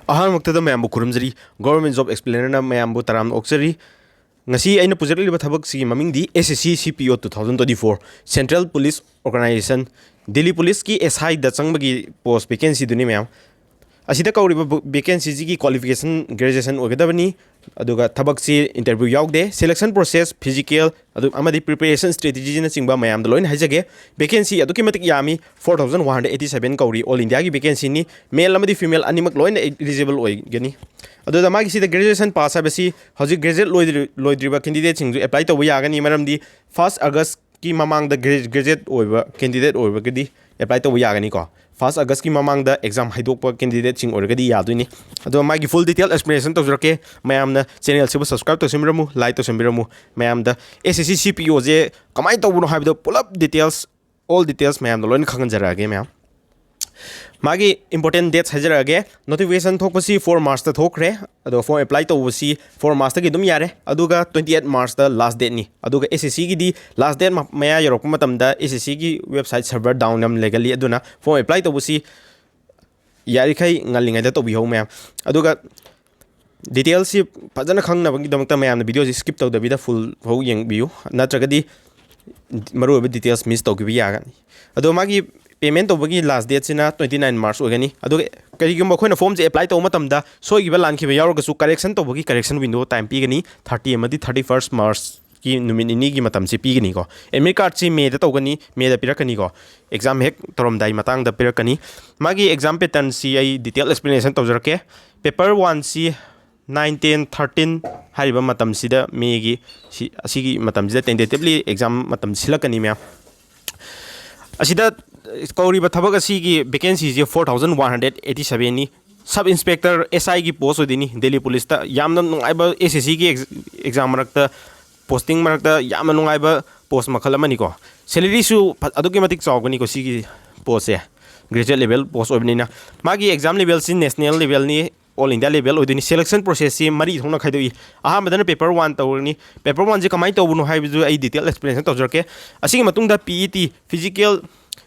अहमक्तदा मैम खुरमजरी government job explainer मैम तराम ओक्चरी ngasi aina pujari thabak si maming di SSC CPO 2024 Central Police Organization Delhi Police ki SI da changbagi post vacancy duni ma'am asida kauriba vacancy ji ki qualification graduation ogadabani aduga thabak si interview yaugde selection process physical adu amadi preparation strategy na chingba mayam da loin haijage vacancy adu ki matik yami 4187 kauri all India ki vacancy ni male amadi female animak loin eligible oi gani adu da magi sida graduation pass habasi hoji graduate loidriba candidate singju apply to yagani maramdi 1st August ki mamang da graduate oiba candidate oiba gadi apply to yagani ko 1st August की ममांग दा exam हाइदोकपा candidate सिंग ओरगदी यादुनी अदो मागी full detail explanation तौजरके मैम दा channel से subscribe तौसिमरमु लाइक तौसिमरमु मैम दा SSC CPO जे कमाई तौबनो हाइबदो पुलअप डिटेल्स ऑल डिटेल्स मैम दा लोइन खंगनजरागे मैम मागी इंपोर्टेंट डेट्स हजरागे नोटिफिकेशन थोकपसी 4 मार्च ता थोकरे अदो फॉर्म अप्लाई तौबसी 4 मार्च ता गिदुम यारे अदुगा 28 मार्च ता लास्ट डेट नि अदुगा SSC की दी लास्ट डेट मया यरोक मतमदा SSC की वेबसाइट सर्वर डाउन नम लेगली अदुना फॉर्म अप्लाई तौबसी यारिखै ngaliंgai da tobi ho मैम अदुगा डिटेल्स सि फजना खंगनबगी दमकता मैम वीडियो स्किप तौदबिदा फुल हो यंगबियु नत्रगदी मरुब डिटेल्स मिस तौगिबि यागनी अदो मागी पेमेंट तौबगी लास्ट डेट सिना 29 मार्च ओगनी अदो करिगम खोना फॉर्म जे अप्लाई तौ मतमदा सोइगिबा लानखिबा यावरगसु करेक्शन तौबगी करेक्शन विंडो टाइम पीगनी 30 अमदी 31 मार्च की नुमिनी की मतम से पीगनी को एडमिट कार्ड से मे दा तौगनी मे दा पिरकनी को एग्जाम हेक तोरमदाई मतांग दा पिरकनी मागी एग्जाम पैटर्न सी आई डिटेल एक्सप्लेनेशन तौजरके पेपर 1 सी 9 10 13 हारिबा मतम सिदा मेगी असिगी मतम सिदा टेंटेटिवली एग्जाम मतम सिलकनी मैम असिदा कौरिबा थबक असिगी वैकेंसी जे 4187 नि सब इंस्पेक्टर SI की पोस्ट होदिनी दिल्ली पुलिस ता यामना नुंगाइबा SSC की एग्जाम मरकता पोस्टिंग मरकता यामना नुंगाइबा पोस्ट मखल अमनी को सैलरी सु अदुके मतिक चावगनी को सिगी पोस्ट है ग्रेजुएट लेवल पोस्ट ओबनिना मागी एग्जाम लेवल सि नेशनल लेवल नि ऑल इंडिया लेवल ओदिनी सिलेक्शन प्रोसेस सि मरी थोना खाइदोई अहामदन पेपर 1 तौरनी पेपर 1 जे कमाई तौबनो हाइबजु आई डिटेल एक्सप्लेनेशन तौजरके असिगी मतुंगदा PET फिजिकल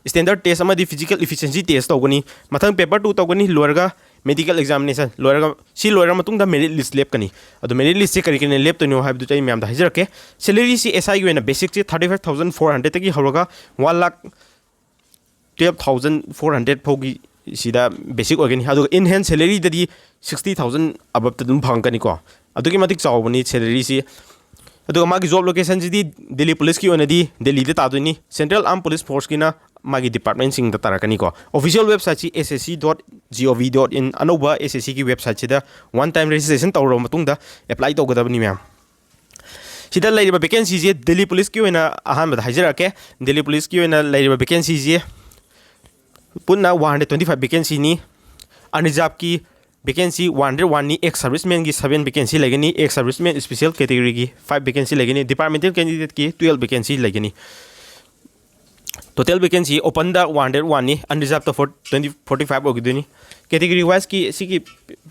स्टैंडर्ड टेस्ट अमदी फिजिकल एफिशिएंसी टेस्ट तौगनी मथंग पेपर 2 तौगनी लोरगा मेडिकल एग्जामिनेशन लोरगा सी लोरगा मतुंगदा मेरिट लिस्ट लेपकनी अदो मेरिट लिस्ट से करिकने लेपतनो हाइबदु चाइ मैम दा हाइजरके सैलरी सी SI की वेना बेसिक से 35400 तकी हरोगा 1,12,400 फोगी सिदा बेसिक ओर्गेनी अदो इन हैंड सैलरी ददी 60,000 अबब तदुम फंगकनी को अदुकी मतिक चावबनी सैलरी सी अदो मागी जॉब लोकेशन जी दिल्ली पुलिस की ओनदी दिल्ली दे तादुनी सेंट्रल आर्म पुलिस फोर्स की ना मागी डिपार्टमेंट सिंग तारकनी को ऑफिशियल वेबसाइट सी ssc.gov.in अनोबा SSC की वेबसाइट सिदा वन टाइम रजिस्ट्रेशन तौर मतुंगदा अप्लाई तौगदबनी मैम सिदा लेरिबा वैकेंसी जे दिल्ली पुलिस की ओना अहानबदा हाइजरके दिल्ली पुलिस की ओना लेरिबा वैकेंसी जे पुन्ना 125 वैकेंसी नि अनरिजर्व की वैकेंसी 101 नि एक सर्विसमैन की 7 वैकेंसी लगनी एक सर्विसमैन स्पेशल कैटेगरी की 5 वैकेंसी लगनी डिपार्टमेंटल कैंडिडेट की 12 वैकेंसी लगनी टोटल वैकेंसी ओपन दा 101 नि अनरिजर्व तो 45 होगिदुनी कैटेगरी वाइज की सिगी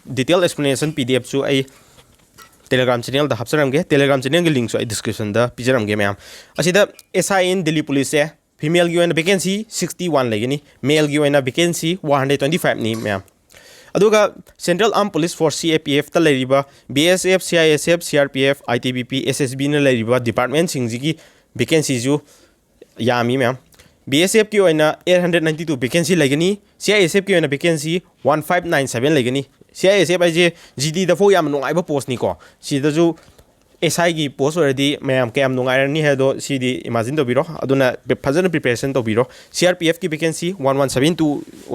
डिटेल एक्सप्लेनेशन PDF सु आई टेलीग्राम चैनल दा हपसरमगे टेलीग्राम चैनल की लिंक सु आई डिस्क्रिप्शन दा पिजरमगे मैम असिदा SI इन दिल्ली पुलिस से फीमेल की ओना वैकेंसी 61 लगनी मेल की ओना वैकेंसी 125 नि मैम अदुगा central arm police force CAPF ता लेरिबा BSF CISF CRPF ITBP SSB ने लेरिबा डिपार्टमेंट सिंग जी की वैकेंसी जु यामी मैम BSF की ओना 892 वैकेंसी लगनी CISF की ओना वैकेंसी 1597 लगनी CISF आइजे GD दफो याम नुंगाइबा पोस्ट नि को सिदजु SI की पोस्ट ऑलरेडी मैम कैम नुंगाइरनी है दो सीडी इमेजिन तो बिरो अदुना फजन प्रिपरेशन तो बिरो CRPF की वैकेंसी 1172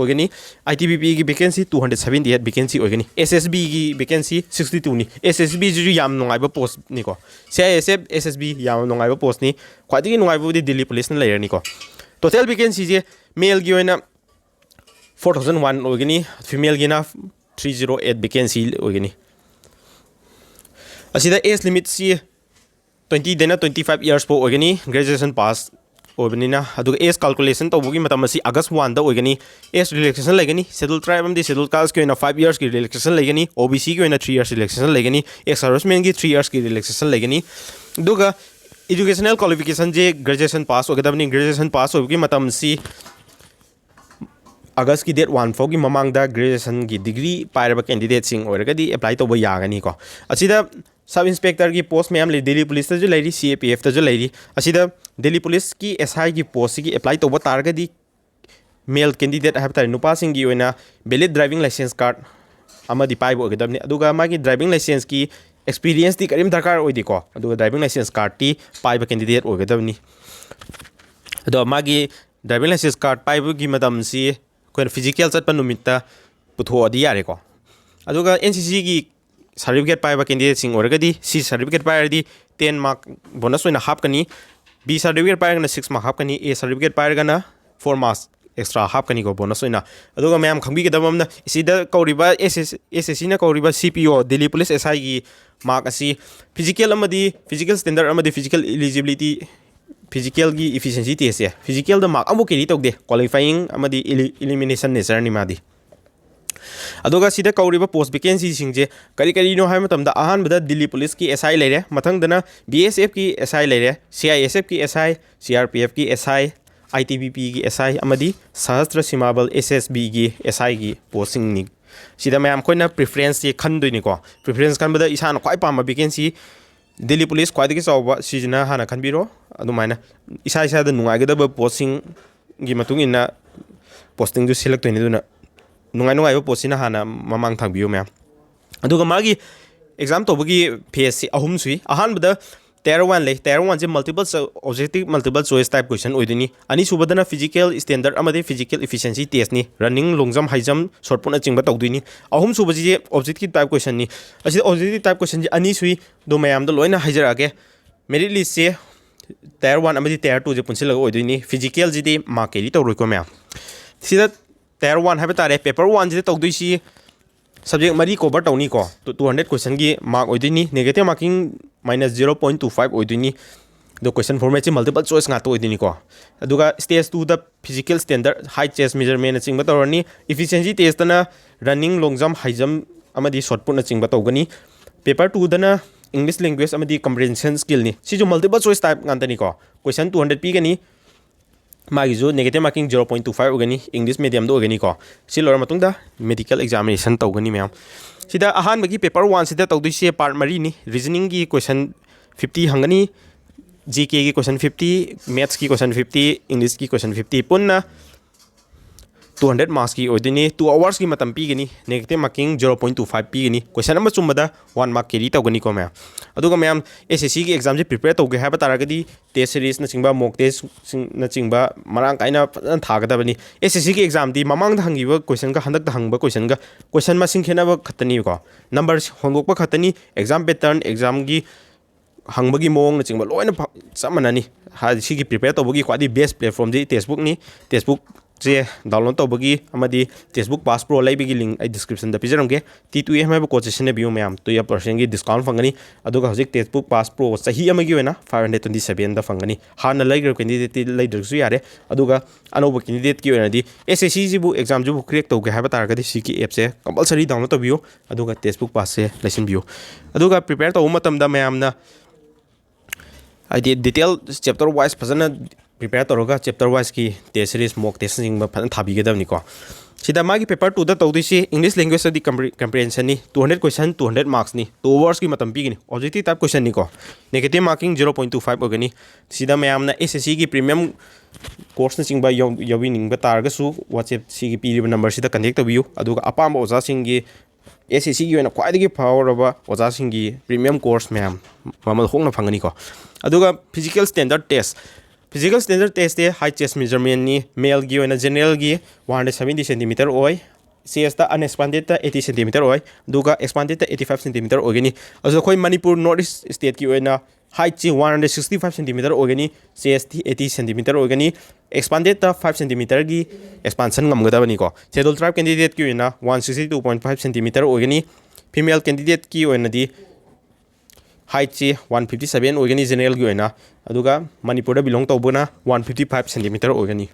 ओगनी ITBP की वैकेंसी 278 वैकेंसी ओगनी SSB की वैकेंसी 62 नि SSB जु याम नुंगाइबा पोस्ट नि को CISF SSB याम नुंगाइबा पोस्ट नि ख्वादिगी नुंगाइबा दिल्ली पुलिस ने लेरनी को टोटल वैकेंसी जे मेल की ओना 4001 ओगनी फीमेल की ना 308 वैकेंसी ओगनी असिदा एज लिमिट सी 20 देना 25 इयर्स पो ओगनी ग्रेजुएशन पास ओबनिना अदुगा एज कैलकुलेशन तौबगी मतम असि अगस्त 1 दा ओगनी एज रिलैक्सेशन लगनी schedule tribe and schedule caste के 5 इयर्स की रिलैक्सेशन लगनी OBC के 3 इयर्स रिलैक्सेशन लगनी एक सर्विसमैन की 3 इयर्स की रिलैक्सेशन लगनी दुगा एजुकेशनल क्वालिफिकेशन जे ग्रेजुएशन पास ओगदबनी ग्रेजुएशन पास ओबगी मतम सी August ki date 1 fo ki mamang da graduation ki degree pairaba candidate sing oiragadi apply to ba yagani ko asida sub inspector ki post mayam le Delhi police ta jo lairi CAPF ta jo lairi asida Delhi police ki SI ki post ki apply to ba taragadi male candidate have tar nupa sing gi oina valid driving license card ama di pai bo gadabni aduga magi driving license ki experience ti karim darkar oidi ko aduga driving license card ti pai ba candidate ogadabni ado magi driving license card pai bu gi madam si ko physical chat pa numita putho adi yare ko aduga NCC gi certificate pai ba candidate sing oragadi C certificate pai di 10 mark bonus oina half kani B certificate pai gana 6 mark half kani A certificate pai gana 4 marks extra half kani ko bonus oina aduga mayam khangbi gadam na isida kauriba SSC na kauriba CPO Delhi Police SI gi mark asi physical amadi physical standard amadi physical eligibility physical gi efficiency test ya physical da mark amu keri tawde qualifying amadi elimination nature ni madi aduga sida kauriba post vacancy singje kari kari no hai matam da ahan bada Delhi Police ki SI leire mathang dana BSF ki SI leire CISF ki SI CRPF ki SI ITBP की SI amadi Sahastra Simabal SSB की SI की posting ni sida mayam koina preference ye khandoi ni ko preference kan bada isana kwai pam vacancy Delhi Police kwai dagi chawba sijina hana khanbiro adumaina isa da nungai ga da posting gi matung ina posting ju select ni duna nungai posting hana mamang thangbiyo mayam aduga magi exam to bagi PSC ahum sui ahan bada Tier 1 le Tier 1 je multiple objective multiple choice type question oidini ani subadana physical standard amade physical efficiency test ni running long jump high jump short put na chingba tawduini ahum subaji je objective type question ni asi objective type question je ani sui do mayam do loina hajarage merit list se Tier 1 amade Tier 2 je punsil oidini physical je de mark keri tawroi ko mayam sida Tier 1 habe tare paper 1 je tawduisi subject mari cover tawni ko 200 question gi mark oidini negative marking minus 0.25 oidini the question format multiple choice nga to oidini ko aduga stage 2 the physical standard height chest measurement na chingba tawrani efficiency test na running long jump high jump amadi short put na chingba tawgani paper 2 dana English language amadi comprehension skill ni si jo multiple choice type ngantani ko question 200 pi gani magi jo negative marking 0.25 ogani English medium do ogani ko si lora matungda medical examination tawgani ma'am sida ahan bagi paper 1 sida tawdu se part mari ni reasoning gi question 50 hangani GK ki question 50 maths ki question 50 English ki question 50 punna 200 marks ki odini 2 hours ki matam pi gani negative marking 0.25 pi gani question number chumbada 1 mark keri tawgani ko ma'am aduga ma'am SSC ki exam je prepare tawge haba taragadi test series na chingba mock test na chingba marang kaina thagada bani SSC ki exam di mamang da hangiba question ga handak da hangba question ma sing khena ba khatani ko number hongok pa khatani exam pattern exam gi hangbagi mong na chingba loina samanani ha si ki prepare tawbagi kwadi best platform di textbook ni textbook je download tawbagi amadi TESTBOOK PASS PRO leibagi link ai description da pijaramge T2M hai coach session biu mayam to ya percent gi discount fangani aduga hojik TESTBOOK PASS PRO sahi amagi wena 527 da fangani hana laiger candidate laider su yare aduga anoba candidate ki wena di SSC ji bu exam ju crack tawge haba targa di CK app se compulsory download tabiu aduga TESTBOOK PASS se lesson biu aduga prepare taw matam da mayam na ai detail chapter wise fazana prepare toroga chapter wise ki test series mock test sing ba phan thabi gedam ni ko sida magi paper 2 da tawdi si English language di comprehension ni 200 question 200 marks ni 2 hours ki matam pi gini objective type question ni ko negative marking 0.25 ogani sida mayam na SSC ki premium course na sing ba yawi ning ba targa su WhatsApp si ki pi number sida connect tabiu aduga apam oza sing gi SSC gi wena kwai gi power ba oza sing gi premium course mayam mamal hongna phangani ko aduga physical standard test de height chest measurement ni male gi wena general gi 170 cm oi CS ta unexpanded ta 80 cm oi duga expanded ta 85 cm ogani aso khoi Manipur North East state ki wena height chi 165 cm ogani CS 80 cm ogani expanded ta 5 cm gi expansion ngam gada bani ko scheduled tribe candidate ki wena 162.5 cm ogani female candidate ki wena di height chi 157 ogani general gi wena aduga Manipur da belong tawbuna 155 cm ogani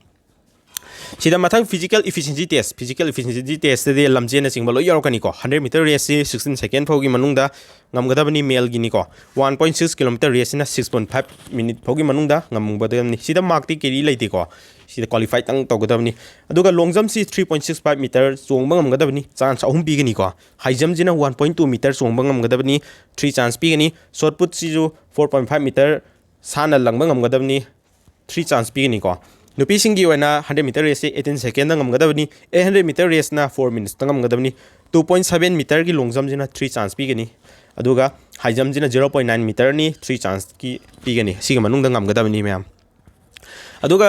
sida mathang physical efficiency test de lamje na singba lo yor kani ko 100 meter race 16 second phogi manungda ngamgada bani male gi ni ko 1.6 km race na 6.5 minute phogi manungda ngamungba de ni sida mark ti keri leiti ko ꯁꯤꯗ qualify ꯇꯪ ꯇꯧꯒꯗꯕꯅꯤ ꯑꯗꯨꯒ ꯂꯣꯡ ꯖꯝꯞꯁꯤ 3.65 metre ꯆꯣꯡꯕ ꯉꯝꯒꯗꯕꯅꯤ chance ꯑꯍꯨꯝ ꯄꯤꯒꯅꯤꯀꯣ ꯍꯥꯏ ꯖꯝꯞꯁꯤꯅ 1.2 metre ꯆꯣꯡꯕ ꯉꯝꯒꯗꯕꯅꯤ 3 chance ꯄꯤꯒꯅꯤ ꯁꯣꯔꯠ ꯄꯨꯠꯁꯤꯁꯨ 4.5 ꯃꯤꯇꯔ ꯁꯥꯟꯅ ꯂꯪꯕ ꯉꯝꯒꯗꯕꯅꯤ 3 ꯆꯥꯟꯁ ꯄꯤꯒꯅꯤꯀꯣ ꯅꯨꯄꯤꯁꯤꯡꯒꯤ ꯑꯣꯏꯅ 100 ꯃꯤꯇꯔ ꯔꯦꯁꯁꯤ 18 ꯁꯦꯀꯦꯟꯗ ꯉꯝꯒꯗꯕꯅꯤ 800 ꯃꯤꯇꯔ ꯔꯦꯁꯅ 4 ꯃꯤꯅꯤꯠꯁꯇ ꯉꯝꯒꯗꯕꯅꯤ 2.7 ꯃꯤꯇꯔꯒꯤ ꯂꯣꯡ ꯖꯝꯞꯁꯤꯅ 3 ꯆꯥꯟꯁ ꯄꯤꯒꯅꯤ ꯑꯗꯨꯒ ꯍꯥꯏ ꯖꯝꯞꯁꯤꯅ 0.9 ꯃꯤꯇꯔꯅꯤ 3 ꯆꯥꯟꯁꯀꯤ ꯄꯤꯒꯅꯤ ꯁꯤꯒꯤ ꯃꯅꯨꯡꯗ ꯉꯝꯒꯗꯕꯅꯤ ꯃꯌꯥꯝ ꯑꯗꯨꯒ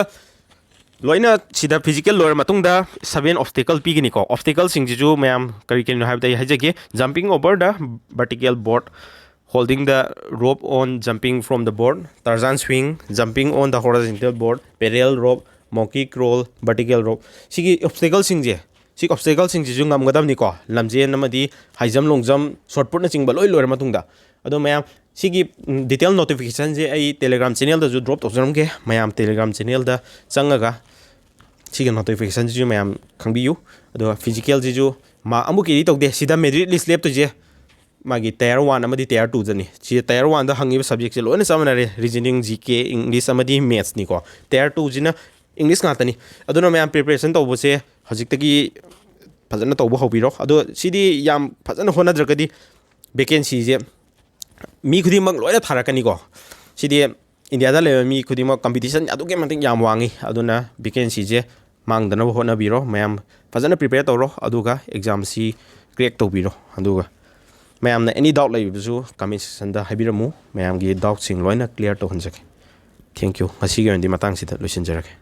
ꯂꯣꯏꯅ ꯁꯤꯗ ꯐꯤꯖꯤꯀꯦꯜ ꯂꯣꯏꯔ ꯃꯇꯨꯡꯗ 7 ꯑꯣꯕꯁꯇꯦꯀꯜ ꯄꯤꯒꯅꯤꯀꯣ ꯑꯣꯕꯁꯇꯦꯀꯜꯁꯤꯡꯁꯤꯁꯨ ꯃꯌꯥꯝ ꯀꯔꯤ ꯀꯔꯤꯅꯣ ꯍꯥꯏꯕꯗ ꯑꯩ ꯍꯥꯏꯖꯒꯦ jumping over the vertical board holding the rope on jumping from the board, Tarzan swing, jumping on the horizontal board, parallel rope, monkey crawl, vertical rope. Sigi obstacle singje. Sig obstacle singje ju ngamgadam ni ko. Lamjen namadi high jump, long jump, short put na chingba loi loi matungda. Ado mayam sigi detail notification je ai Telegram channel da ju drop tawjaram ke mayam Telegram channel da changaga sigi notification ju mayam khangbiyu. Ado physical ji ju ma amuki ri tawde sida merit list lep to je. मागी tyre 1 अमदी tyre 2 जनी छि tyre 1 दा हंगिबा subject से लोने सामनारे reasoning GK English अमदी maths निको tyre 2 जिना English गातनी अदुना मैं preparation तौबसे हजिकतगी फजना तौबो हौबिरो अदो सिदी याम फजना होनद्रकदी vacancy जे मी खुदिमक लोयना थारकनी को सिदी इंडिया दा ले मी खुदिमक कंपटीशन अदुके मतिंग याम वांगी अदुना वैकेंसी जे मांगदना होनबिरो मैम फजना प्रिपेयर तौरो अदुगा एग्जाम सी क्रैक तौबिरो अदुगा मैम एनी डाउट लेबसु कमेंट सेक्शन दा हाइबिरमु मैम गी डाउट सिंग लोइना क्लियर तो हंजके थैंक यू मसी गे अंदी मतंग सिदा लोइसिनजरके